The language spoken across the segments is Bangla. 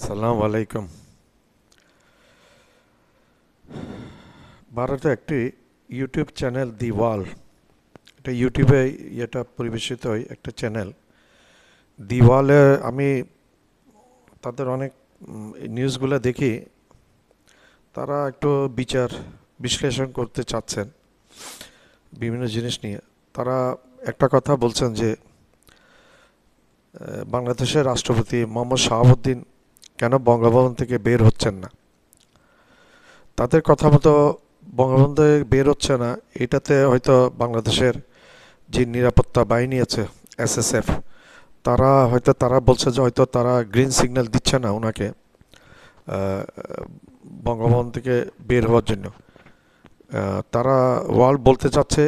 সালাম আলাইকুম। ভারতে একটি ইউটিউব চ্যানেল দি ওয়াল, এটা ইউটিউবে এটা পরিবেশিত হয় একটা চ্যানেল দি ওয়ালে। আমি তাদের অনেক নিউজগুলো দেখি। তারা একটু বিচার বিশ্লেষণ করতে চাচ্ছেন বিভিন্ন জিনিস নিয়ে। তারা একটা কথা বলছেন যে বাংলাদেশের রাষ্ট্রপতি মোহাম্মদ শাহাবুদ্দিন কেন বঙ্গভবন থেকে বের হচ্ছেন না। তাদের কথা মতো বঙ্গবন্ধু বের হচ্ছে না, এটাতে হয়তো বাংলাদেশের যে নিরাপত্তা বাহিনী আছে এসএসএফ, তারা বলছে যে হয়তো তারা গ্রিন সিগন্যাল দিচ্ছে না ওনাকে বঙ্গভবন থেকে বের হওয়ার জন্য। তারা ওয়ার্ল্ড বলতে চাচ্ছে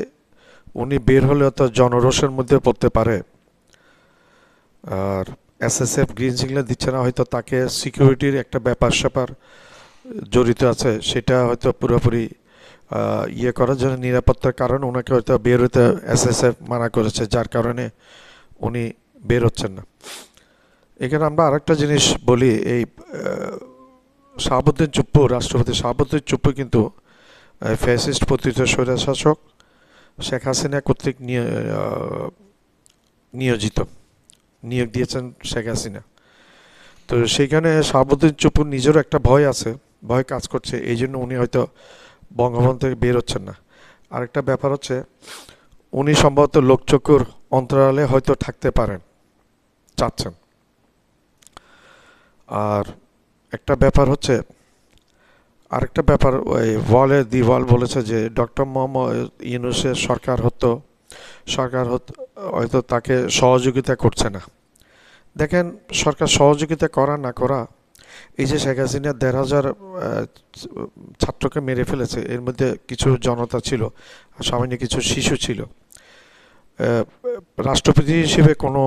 উনি বের হলে হয়তো জনরোষের মধ্যে পড়তে পারে, আর এসএসএফ গ্রিন সিগন্যাল দিচ্ছে না, হয়তো তাকে সিকিউরিটির একটা ব্যাপার স্যাপার জড়িত আছে, সেটা হয়তো পুরোপুরি ইয়ে করার জন্য নিরাপত্তার কারণ ওনাকে হয়তো বের হতে এসএসএফ মানা করেছে, যার কারণে উনি বের হচ্ছেন না। এখানে আমরা আরেকটা জিনিস বলি, এই শাহাবুদ্দিন চুপ্পু, রাষ্ট্রপতি শাহাবুদ্দিন চুপ্পু কিন্তু ফ্যাসিস্ট পতিত স্বৈরশাসক শেখ হাসিনা কর্তৃক নিয়োগ দিয়েছেন শেখ হাসিনা। তো সেইখানে শাহাবুদ্দিন চুপ্পুর নিজেরও একটা ভয় আছে, ভয় কাজ করছে, এই জন্য উনি হয়তো বঙ্গভবন থেকে বের হচ্ছেন না। আরেকটা ব্যাপার হচ্ছে উনি সম্ভবত লোকচক্ষুর অন্তরালে হয়তো থাকতে পারেন, চাচ্ছেন। আর একটা ব্যাপার হচ্ছে, আরেকটা ব্যাপার, ওই দি ওয়াল বলেছে যে ডক্টর মোহাম্মদ ইউনূসের সরকার হয়তো তাকে সহযোগিতা করছে না। দেখেন, সরকার সহযোগিতা করা না করা, এই যে শেখ হাসিনা ১,৫০০ ছাত্রকে মেরে ফেলেছে, এর মধ্যে কিছু জনতা ছিল, সামান্য কিছু শিশু ছিল। রাষ্ট্রপতি হিসেবে কোনো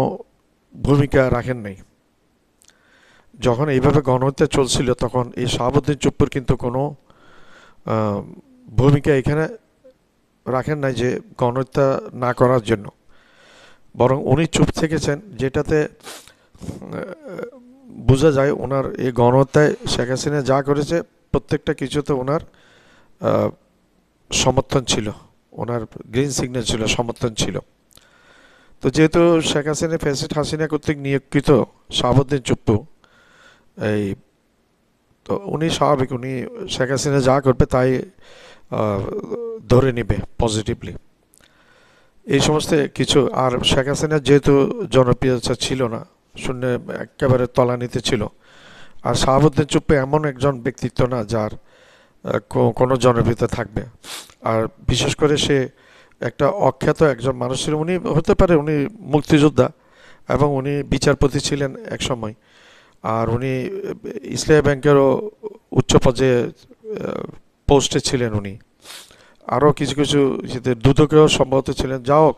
ভূমিকা রাখেন নাই। যখন এইভাবে গণহত্যা চলছিল তখন এই শাহাবুদ্দিন চুপ্পুর কিন্তু কোনো ভূমিকা এখানে রাখেন নাই যে গণহত্যা না করার জন্য, বরং উনি চুপ থেকেছেন, যেটাতে বোঝা যায় ওনার এই গণহত্যায় শেখ হাসিনা যা করেছে প্রত্যেকটা কিছুতে ওনার সমর্থন ছিল, ওনার গ্রিন সিগন্যাল ছিল, সমর্থন ছিল। তো যেহেতু শেখ হাসিনা ফ্যাসিস্ট হাসিনা কর্তৃক নিয়োগকৃত শাহাবুদ্দিন চুপ্পু, এই তো উনি স্বাভাবিক, উনি শেখ হাসিনা যা করবে তাই ধরে নেবে পজিটিভলি, এই সমস্ত কিছু। আর শেখ হাসিনা যেহেতু জনপ্রিয়তা ছিল না, শূন্য একেবারে তলানিতে ছিল। আর শাহাবুদ্দিন চুপ্পু এমন একজন ব্যক্তিত্ব না যার কোনো জনপ্রিয়তা থাকবে। আর বিশেষ করে সে একটা অখ্যাত একজন মানুষ ছিল। উনি হতে পারে উনি মুক্তিযোদ্ধা এবং উনি বিচারপতি ছিলেন এক সময়, আর উনি ইসলামী ব্যাংকেরও উচ্চ পর্যায়ে পোস্টে ছিলেন উনি। আরও কিছু কিছু দুদকেও সম্ভবত ছিলেন। যা হোক,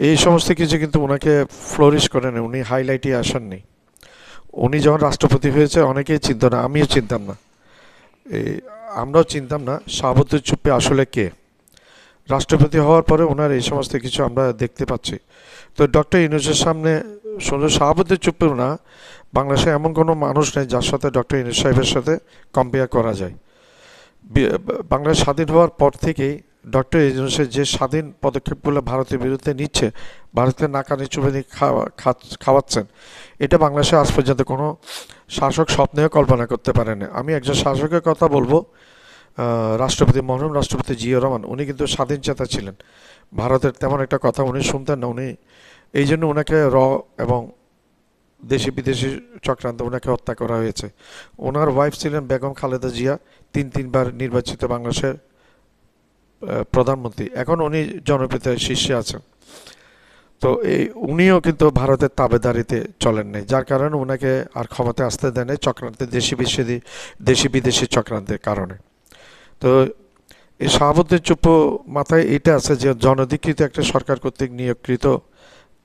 এই সমস্ত কিছু কিন্তু ওনাকে ফ্লোরিশ করেন, উনি হাইলাইটে আসেননি। উনি যখন রাষ্ট্রপতি হয়েছে অনেকেই চিনত না, আমিও চিনতাম না, আমরাও চিনতাম না শাহাবুদ্দিন চুপ্পু আসলে কে। রাষ্ট্রপতি হওয়ার পরে ওনার এই সমস্ত কিছু আমরা দেখতে পাচ্ছি। তো ডক্টর ইউনূসের সামনে শুধু শাহাবুদ্দিন চুপ্পু না, বাংলাদেশে এমন কোনো মানুষ নেই যার সাথে ডক্টর ইউনূস সাহেবের সাথে কম্পেয়ার করা যায়। বাংলাদেশ স্বাধীন হওয়ার পর থেকেই ডক্টর ইউনূসের যে স্বাধীন পদক্ষেপগুলো ভারতের বিরুদ্ধে নিচ্ছে, ভারতকে নাকানি চুবানি খাওয়াচ্ছেন, এটা বাংলাদেশে আজ পর্যন্ত কোনো শাসক স্বপ্নেও কল্পনা করতে পারেন না। আমি একজন শাসকের কথা বলবো, রাষ্ট্রপতি, মরহুম রাষ্ট্রপতি জিয়া রহমান, উনি কিন্তু স্বাধীন চেতা ছিলেন। ভারতের তেমন একটা কথা উনি শুনতেন না। উনি এই জন্য ওনাকে এবং দেশি বিদেশি চক্রান্ত ওনাকে হত্যা করা হয়েছে। ওনার ওয়াইফ ছিলেন বেগম খালেদা জিয়া, তিনবার নির্বাচিত বাংলাদেশের প্রধানমন্ত্রী। এখন উনি জনপ্রিয়তার শীর্ষে আছেন। তো উনিও কিন্তু ভারতের তাবেদারিতে চলেন নাই, যার কারণে ওনাকে আর ক্ষমতায় আসতে দেয় নাই চক্রান্তের, দেশি বিদেশি চক্রান্তের কারণে। তো এই শাহাবুদ্দিন চুপ্পু মাথায় এটা আছে যে জনধিকৃত একটা সরকার কর্তৃক নিয়োগকৃত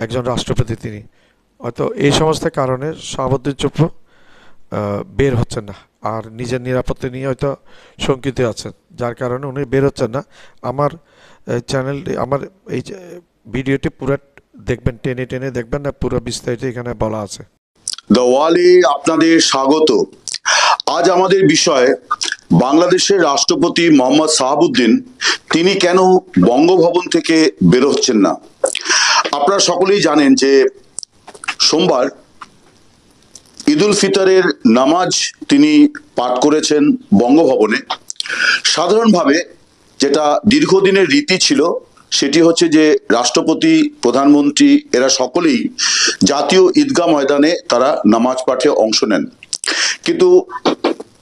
একজন রাষ্ট্রপতি তিনি, হয়তো এই সমস্ত কারণে শাহাবুদ্দিন চুপ্পু বের হচ্ছেন না, আর নিজের নিরাপত্তা নিয়ে হয়তো শঙ্কিত আছেন, যার কারণে উনি বের হচ্ছেন না। আমার চ্যানেলটি, আমার এই ভিডিওটি পুরো দেখবেন, টেনে টেনে দেখবেন না, পুরো বিস্তারিত এখানে বলা আছে। দ্য ওয়ালে আপনাদের স্বাগত। আজ আমাদের বিষয় বাংলাদেশের রাষ্ট্রপতি মোহাম্মদ শাহাবুদ্দিন তিনি কেন বঙ্গভবন থেকে বেরোচ্ছেন না। আপনারা সকলেই জানেন যে সোমবার ঈদুল ফিতরের নামাজ তিনি পাঠ করেছেন বঙ্গভবনে। সাধারণভাবে যেটা দীর্ঘদিনের রীতি ছিল সেটি হচ্ছে যে রাষ্ট্রপতি, প্রধানমন্ত্রী এরা সকলেই জাতীয় ঈদগাহ ময়দানে তারা নামাজ পাঠে অংশ নেন। কিন্তু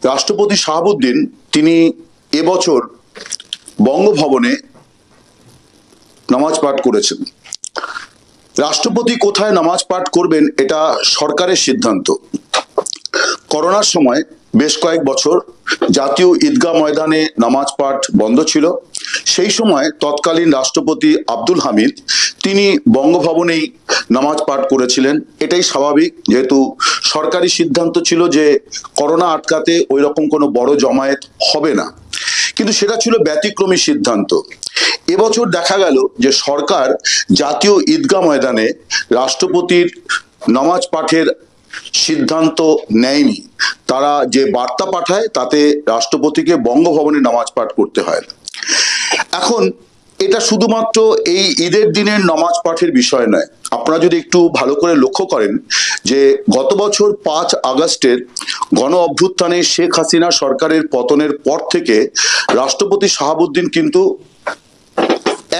রাষ্ট্রপতি শাহাবুদ্দিন তিনি এবছর বঙ্গভবনে নামাজ পাঠ করেছেন। রাষ্ট্রপতি কোথায় নামাজ পাঠ করবেন এটা সরকারের সিদ্ধান্ত। করোনার সময় বেশ কয়েক বছর জাতীয় ঈদগাহ ময়দানে নামাজ পাঠ বন্ধ ছিল। সেই সময় তৎকালীন রাষ্ট্রপতি আব্দুল হামিদ তিনি বঙ্গভবনেই নামাজ পাঠ করেছিলেন। এটাই স্বাভাবিক, যেহেতু সরকারি সিদ্ধান্ত ছিল যে করোনা আটকাতে ওই রকম কোনো বড় জমায়েত হবে না। কিন্তু সেটা ছিল ব্যতিক্রমী সিদ্ধান্ত। এবছর দেখা গেল যে সরকার জাতীয় ঈদগাহ ময়দানে রাষ্ট্রপতির নামাজ পাঠের সিদ্ধান্ত নেয়নি। তারা যে বার্তা পাঠায় তাতে রাষ্ট্রপতিকে বঙ্গভবনে নামাজ পাঠ করতে হয়। এখন এটা শুধুমাত্র এই ঈদের দিনের নামাজ পাঠের বিষয় নয়। আপনারা যদি একটু ভালো করে লক্ষ্য করেন যে গত বছর 5 আগস্টের গণ অভ্যুত্থানে শেখ হাসিনা সরকারের পতনের পর থেকে রাষ্ট্রপতি শাহাবুদ্দিন কিন্তু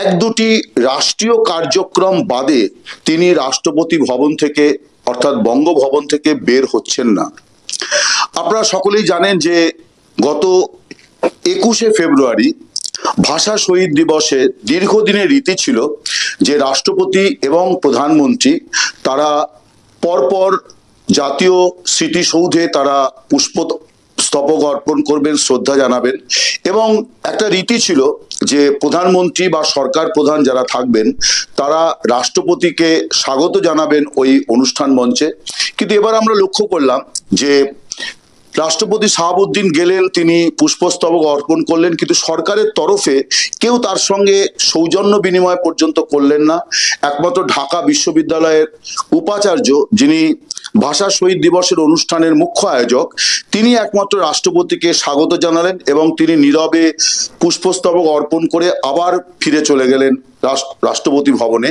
এক দুটি রাষ্ট্রীয় কার্যক্রম বাদে তিনি রাষ্ট্রপতি ভবন থেকে অর্থাৎ বঙ্গভবন থেকে বের হচ্ছেন না। আপনারা সকলেই জানেন যে গত 21শে ফেব্রুয়ারি ভাষা শহীদ দিবসে দীর্ঘদিনের রীতি ছিল যে রাষ্ট্রপতি এবং প্রধানমন্ত্রী তারা পরপর জাতীয় স্মৃতিসৌধে তারা পুষ্পস্তবক অর্পণ করবেন, শ্রদ্ধা জানাবেন। এবং একটা রীতি ছিল যে প্রধানমন্ত্রী বা সরকার প্রধান যারা থাকবেন তারা রাষ্ট্রপতিকে স্বাগত জানাবেন ওই অনুষ্ঠান মঞ্চে। কিন্তু এবার আমরা লক্ষ্য করলাম যে রাষ্ট্রপতি শাহাবুদ্দিন গেলেন, তিনি পুষ্পস্তবক অর্পণ করলেন, কিন্তু সরকারের তরফে কেউ তার সঙ্গে সৌজন্য বিনিময় পর্যন্ত করলেন না। একমাত্র ঢাকা বিশ্ববিদ্যালয়ের উপাচার্য, যিনি ভাষা শহীদ দিবসের অনুষ্ঠানের মুখ্য আয়োজক, তিনি একমাত্র রাষ্ট্রপতিকে স্বাগত জানালেন এবং তিনি নীরবে পুষ্পস্তবক অর্পণ করে আবার ফিরে চলে গেলেন রাষ্ট্রপতি ভবনে।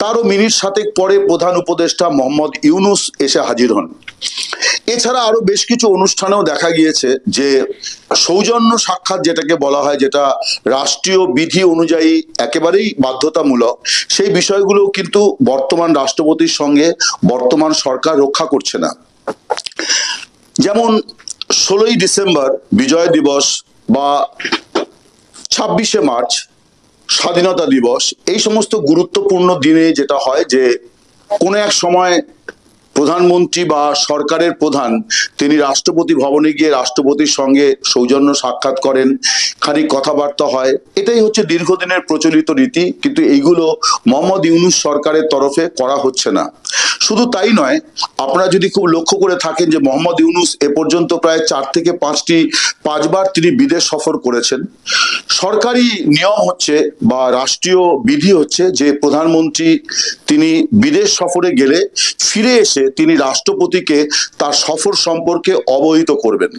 তারও মিনিট সাতেক পরে প্রধান উপদেষ্টা মোহাম্মদ ইউনূস এসে হাজির হন। এছাড়া আরো বেশ কিছু অনুষ্ঠানেও দেখা গিয়েছে যে সৌজন্য সাক্ষাৎ যেটাকে বলা হয়, যেটা রাষ্ট্রীয় বিধি অনুযায়ী একেবারেই বাধ্যতামূলক, সেই বিষয়গুলো কিন্তু বর্তমান রাষ্ট্রপতির সঙ্গে বর্তমান সরকার রক্ষা করছে না। যেমন 16ই ডিসেম্বর বিজয় দিবস বা 26শে মার্চ স্বাধীনতা দিবস, এই সমস্ত গুরুত্বপূর্ণ দিনে যেটা হয় যে কোনো এক সময় প্রধানমন্ত্রী বা সরকারের প্রধান তিনি রাষ্ট্রপতি ভবনে গিয়ে রাষ্ট্রপতির সঙ্গে সৌজন্য সাক্ষাৎ করেন, খানিক কথাবার্তা হয়। এটাই হচ্ছে দীর্ঘদিনের প্রচলিত রীতি, কিন্তু এইগুলো মোহাম্মদ ইউনূস সরকারের তরফে করা হচ্ছে না। শুধু তাই নয়, আপনারা যদি খুব লক্ষ্য করে থাকেন যে মোহাম্মদ ইউনূস এ পর্যন্ত প্রায় 4 থেকে 5বার তিনি বিদেশ সফর করেছেন। সরকারি নিয়ম হচ্ছে বা রাষ্ট্রীয় বিধি হচ্ছে যে প্রধানমন্ত্রী তিনি বিদেশ সফরে গেলে ফিরে এসে তিনি রাষ্ট্রপতিকে তার সফর সম্পর্কে অবহিত করবেন।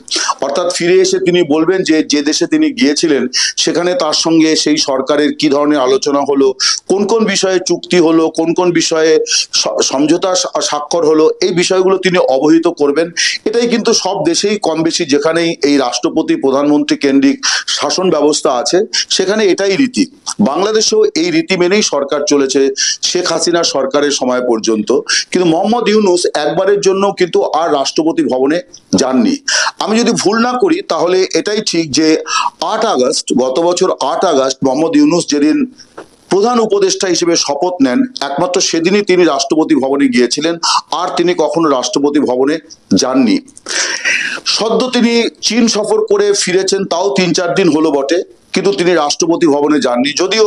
অর্থাৎ ফিরে এসে তিনি বলবেন যে যে দেশে তিনি গিয়েছিলেন সেখানে তার সঙ্গে সেই সরকারের কি ধরনের আলোচনা হলো, কোন কোন বিষয়ে চুক্তি হলো, কোন কোন বিষয়ে সমঝোতা স্বাক্ষর হলো, এই বিষয়গুলো তিনি অবহিত করবেন। এটাই কিন্তু সব দেশেই কম বেশি, যেখানেই এই রাষ্ট্রপতি প্রধানমন্ত্রী কেন্দ্রিক শাসন ব্যবস্থা আছে সেখানে এটাই রীতি। বাংলাদেশেও এই রীতি মেনেই সরকার চলেছে শেখ হাসিনা সরকারের সময় পর্যন্ত। কিন্তু মোহাম্মদ ইউনূস একবারের জন্য কিন্তু আর রাষ্ট্রপতি ভবনে যাননি। আমি যদি ভুল না করি তাহলে এটাই ঠিক যে 8 আগস্ট, গত বছর 8 আগস্ট মোহাম্মদ ইউনূস যেদিন প্রধান উপদেষ্টা হিসেবে শপথ নেন, একমাত্র সেদিনই তিনি রাষ্ট্রপতি ভবনে গিয়েছিলেন, আর তিনি কখনো রাষ্ট্রপতি ভবনে যাননি। সদ্য তিনি চীন সফর করে ফিরেছেন, তাও 3-4 দিন হলো বটে, কিন্তু তিনি রাষ্ট্রপতি ভবনে যাননি। যদিও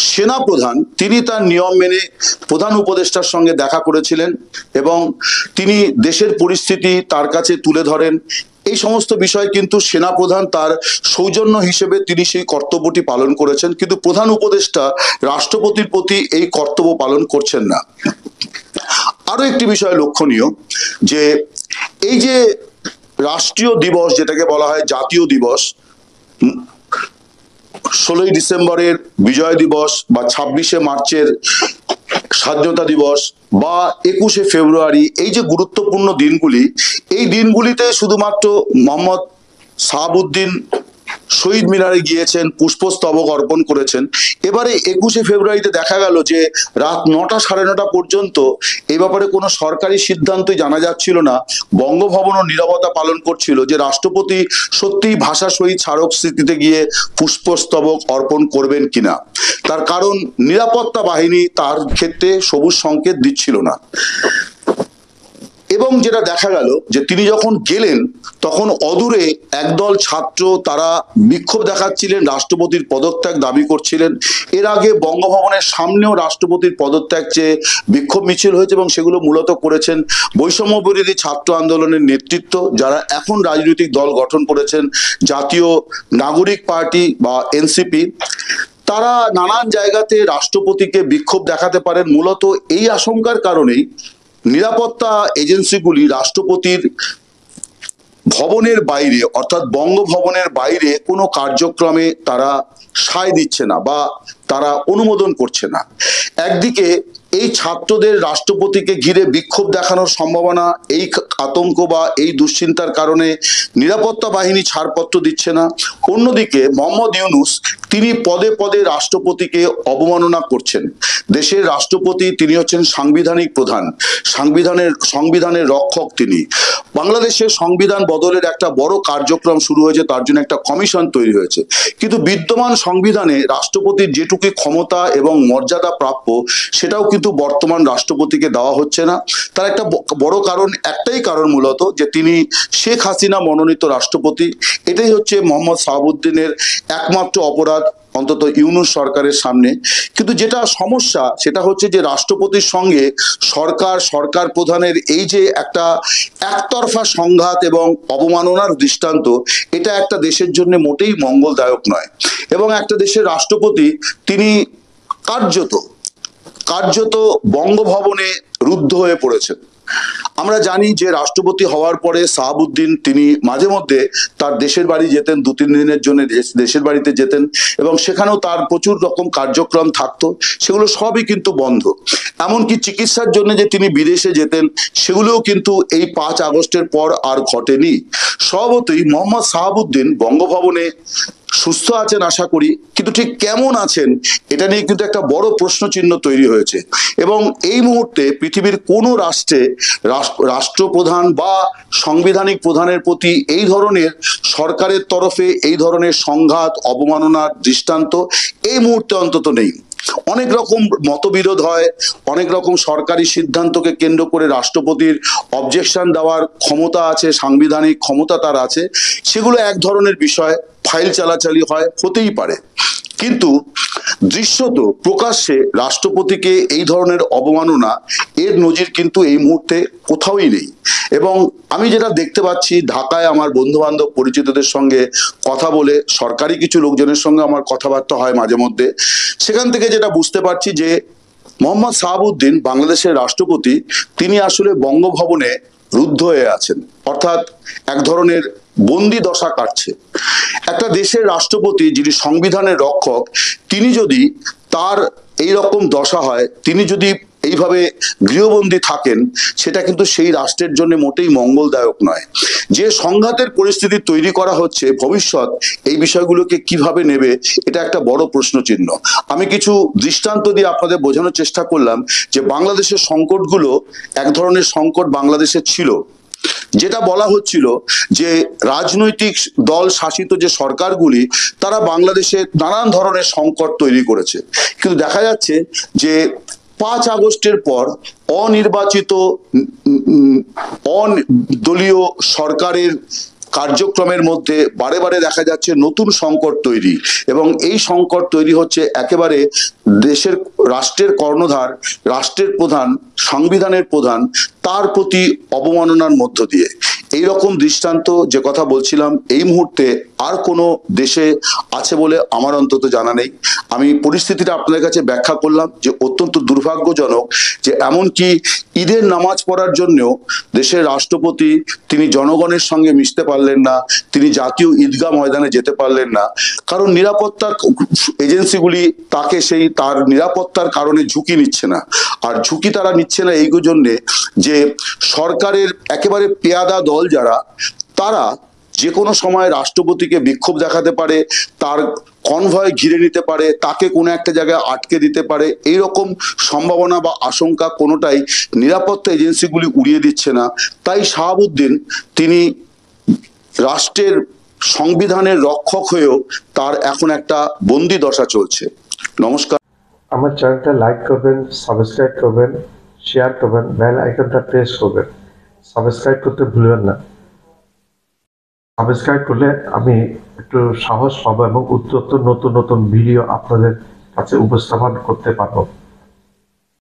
সেনা প্রধান তিনি তার নিয়ম মেনে প্রধান উপদেষ্টার সঙ্গে দেখা করেছিলেন এবং তিনি দেশের পরিস্থিতি তার কাছে তুলে ধরেন। এই সমস্ত বিষয় কিন্তু সেনাপ্রধান তার সৌজন্য হিসেবে তিনি সেই কর্তব্যটি পালন করেছেন, কিন্তু প্রধান উপদেষ্টা রাষ্ট্রপতির প্রতি এই কর্তব্য পালন করছেন না। আরো একটি বিষয় লক্ষণীয় যে এই যে রাষ্ট্রীয় দিবস যেটাকে বলা হয় জাতীয় দিবস, 16ই ডিসেম্বরের বিজয় দিবস বা 26শে মার্চের স্বাধীনতা দিবস বা 21শে ফেব্রুয়ারি, এই যে গুরুত্বপূর্ণ দিনগুলি, এই দিনগুলিতে শুধুমাত্র মোহাম্মদ সাহাবুদ্দিন শহীদ মিনারে গিয়েছেন, পুষ্পস্তবক অর্পণ করেছেন। এবারে 21শে ফেব্রুয়ারিতে দেখা গেল যে রাত 9টা সাড়ে 9টা পর্যন্ত এই ব্যাপারে কোনো সরকারি সিদ্ধান্তই জানা যাচ্ছিল না। বঙ্গভবনও নীরবতা পালন করছিল যে রাষ্ট্রপতি সত্যিই ভাষা শহীদ স্মারক স্মৃতিতে গিয়ে পুষ্পস্তবক অর্পণ করবেন কিনা। তার কারণ নিরাপত্তা বাহিনী তার ক্ষেত্রে সবুজ সংকেত দিচ্ছিল না। এবং যেটা দেখা গেল যে তিনি যখন গেলেন তখন অদূরে একদল ছাত্র তারা বিক্ষোভ দেখাচ্ছিলেন, রাষ্ট্রপতির পদত্যাগ দাবি করছিলেন। এর আগে বঙ্গভবনের সামনেও রাষ্ট্রপতির পদত্যাগ চেয়ে বিক্ষোভ মিছিল হয়েছে এবং সেগুলো মূলত করেছেন বৈষম্য বিরোধী ছাত্র আন্দোলনের নেতৃত্ব, যারা এখন রাজনৈতিক দল গঠন করেছেন জাতীয় নাগরিক পার্টি বা এনসিপি। তারা নানান জায়গাতে রাষ্ট্রপতিকে বিক্ষোভ দেখাতে পারেন মূলত এই আশঙ্কার কারণেই নিরাপত্তা এজেন্সিগুলি রাষ্ট্রপতির ভবনের বাইরে অর্থাৎ বঙ্গভবনের বাইরে কোনো কার্যক্রমে তারা সায় দিচ্ছে না বা তারা অনুমোদন করছে না। একদিকে এই ছাত্রদের রাষ্ট্রপতিকে ঘিরে বিক্ষোভ দেখানোর সম্ভাবনা, এই আতঙ্ক বা এই দুশ্চিন্তার কারণে নিরাপত্তা বাহিনী ছাড়পত্র দিচ্ছে না। অন্যদিকে মোহাম্মদ ইউনূস তিনি পদে পদে রাষ্ট্রপতিকে অবমাননা করছেন। দেশের রাষ্ট্রপতি তিনি হচ্ছেন সাংবিধানিক প্রধান, সংবিধানের রক্ষক তিনি। বাংলাদেশের সংবিধান বদলের একটা বড় কার্যক্রম শুরু হয়েছে, তার জন্য একটা কমিশন তৈরি হয়েছে। কিন্তু বিদ্যমান সংবিধানে রাষ্ট্রপতির যেটুকু ক্ষমতা এবং মর্যাদা প্রাপ্য সেটাও কিন্তু বর্তমান রাষ্ট্রপতিকে দেওয়া হচ্ছে না। তার একটা বড় কারণ, একটাই কারণ মূলত, যে তিনি শেখ হাসিনা মনোনীত রাষ্ট্রপতি। এটাই হচ্ছে মোহাম্মদ সাহাবুদ্দিনের একমাত্র অপরাধ, অন্তত ইউনূস সরকারের সামনে। কিন্তু যেটা সমস্যা সেটা হচ্ছে যে রাষ্ট্রপতির সঙ্গে সরকার প্রধানের এই যে একটা একতরফা সংঘাত এবং অবমাননার দৃষ্টান্ত, এটা একটা দেশের জন্য মোটেই মঙ্গলদায়ক নয়। এবং একটা দেশের রাষ্ট্রপতি তিনি কার্যত বঙ্গভবনে রুদ্ধ হয়ে পড়েছেন। আমরা জানি যে রাষ্ট্রপতি হওয়ার পরে সাহাবুদ্দিন তিনি মাঝে মধ্যে তার দেশের বাড়ি যেতেন, 2-3 দিনের জন্য দেশের বাড়িতে যেতেন এবং সেখানেও তার প্রচুর রকম কার্যক্রম থাকতো, সেগুলো সবই কিন্তু বন্ধ। এমনকি চিকিৎসার জন্য যে তিনি বিদেশে যেতেন সেগুলোও কিন্তু এই 5 আগস্টের পর আর ঘটেনি। স্বভাবতই মোহাম্মদ সাহাবুদ্দিন বঙ্গভবনে সুস্থ আছেন আশা করি, কিন্তু ঠিক কেমন আছেন এটা নিয়ে কিন্তু একটা বড় প্রশ্নচিহ্ন তৈরি হয়েছে। এবং এই মুহূর্তে পৃথিবীর কোনো রাষ্ট্রে রাষ্ট্রপ্রধান বা সাংবিধানিক প্রধানের প্রতি এই ধরনের সরকারের তরফে এই ধরনের সংঘাত অবমাননার দৃষ্টান্ত এই মুহূর্তে অন্তত নেই। অনেক রকম মতবিরোধ হয়, অনেক রকম সরকারি সিদ্ধান্তকে কেন্দ্র করে রাষ্ট্রপতির অবজেকশন দেওয়ার ক্ষমতা আছে, সাংবিধানিক ক্ষমতা তার আছে, সেগুলো এক ধরনের বিষয়, ফাইল চালাচালি হয়, হতেই পারে। কিন্তু দৃশ্যত প্রকাশ্যে রাষ্ট্রপতিকে এই ধরনের অবমাননা এর নজির কিন্তু এই মুহূর্তে কোথাওই নেই। এবং আমি যেটা দেখতে পাচ্ছি ঢাকায় আমার বন্ধু বান্ধব পরিচিতদের সঙ্গে কথা বলে, সরকারি কিছু লোকজনের সঙ্গে আমার কথাবার্তা হয় মাঝে মধ্যে, সেখান থেকে যেটা বুঝতে পারছি যে মোহাম্মদ সাহাবুদ্দিন বাংলাদেশের রাষ্ট্রপতি তিনি আসলে বঙ্গভবনে রুদ্ধ হয়ে আছেন, অর্থাৎ এক ধরনের বন্দি দশা কাটছে। একটা দেশের রাষ্ট্রপতি যিনি সংবিধানের রক্ষক, তিনি যদি তার এই রকম দশা হয়, তিনি যদি এইভাবে গৃহবন্দী থাকেন, সেটা কিন্তু সেই রাষ্ট্রের জন্য মোটেই মঙ্গলদায়ক নয়। যে সংঘাতের পরিস্থিতি তৈরি করা হচ্ছে, ভবিষ্যৎ এই বিষয়গুলোকে কিভাবে নেবে এটা একটা বড় প্রশ্নচিহ্ন। আমি কিছু দৃষ্টান্ত দিয়ে আপনাদের বোঝানোর চেষ্টা করলাম যে বাংলাদেশের সংকটগুলো এক ধরনের সংকট বাংলাদেশে ছিল, যেটা বলা হচ্ছিল যে রাজনৈতিক দল শাসিত যে সরকারগুলি তারা বাংলাদেশে নানান ধরনের সংকট তৈরি করেছে। কিন্তু দেখা যাচ্ছে যে 5 আগস্টের পর অনির্বাচিত দলীয় সরকারের কার্যক্রমের মধ্যে বারে বারে দেখা যাচ্ছে নতুন সংকট তৈরি, এবং এই সংকট তৈরি হচ্ছে একেবারে দেশের রাষ্ট্রের কর্ণধার, রাষ্ট্রের প্রধান, সংবিধানের প্রধান, তার প্রতি অবমাননার মধ্য দিয়ে। এই রকম দৃষ্টান্ত যে কথা বলছিলাম এই মুহূর্তে আর কোনো দেশে আছে বলে আমার অন্তত জানা নেই। আমি পরিস্থিতিটা আপনাদের কাছে ব্যাখ্যা করলাম যে অত্যন্ত দুর্ভাগ্যজনক যে এমনকি ঈদের নামাজ পড়ার জন্যও দেশের রাষ্ট্রপতি তিনি জনগণের সঙ্গে মিশতে পারলেন না, তিনি জাতীয় ঈদগাহ ময়দানে যেতে পারলেন না, কারণ নিরাপত্তা এজেন্সিগুলি তাকে সেই তার নিরাপত্তার কারণে ঝুঁকি নিচ্ছে না। আর ঝুঁকি তারা নিচ্ছে না এই জন্যে যে সরকারের একেবারে পেয়াদা দল যারা, তারা যে কোনো সময় রাষ্ট্রপতিকে বিক্ষোভ দেখাতে পারে, তার কনভয় ঘিরে নিতে পারে, তাকে কোনো একটা জায়গায় আটকে দিতে পারে, এই রকম সম্ভাবনা বা আশঙ্কা কোনোটাই নিরাপত্তা এজেন্সিগুলি উড়িয়ে দিচ্ছে না। তাই শাহাবুদ্দিন তিনি রাষ্ট্রের সংবিধানের রক্ষক হয়েও তার এখন একটা বন্দি দশা চলছে। নমস্কার। আমার চ্যানেলটা লাইক করবেন, সাবস্ক্রাইব করবেন, শেয়ার করবেন, বেল আইকনটা প্রেস করবেন। সাবস্ক্রাইব করতে ভুলবেন না। সাবস্ক্রাইব করলে আমি একটু সাহস পাবো এবং উত্তর নতুন নতুন ভিডিও আপনাদের কাছে উপস্থাপন করতে পারবো।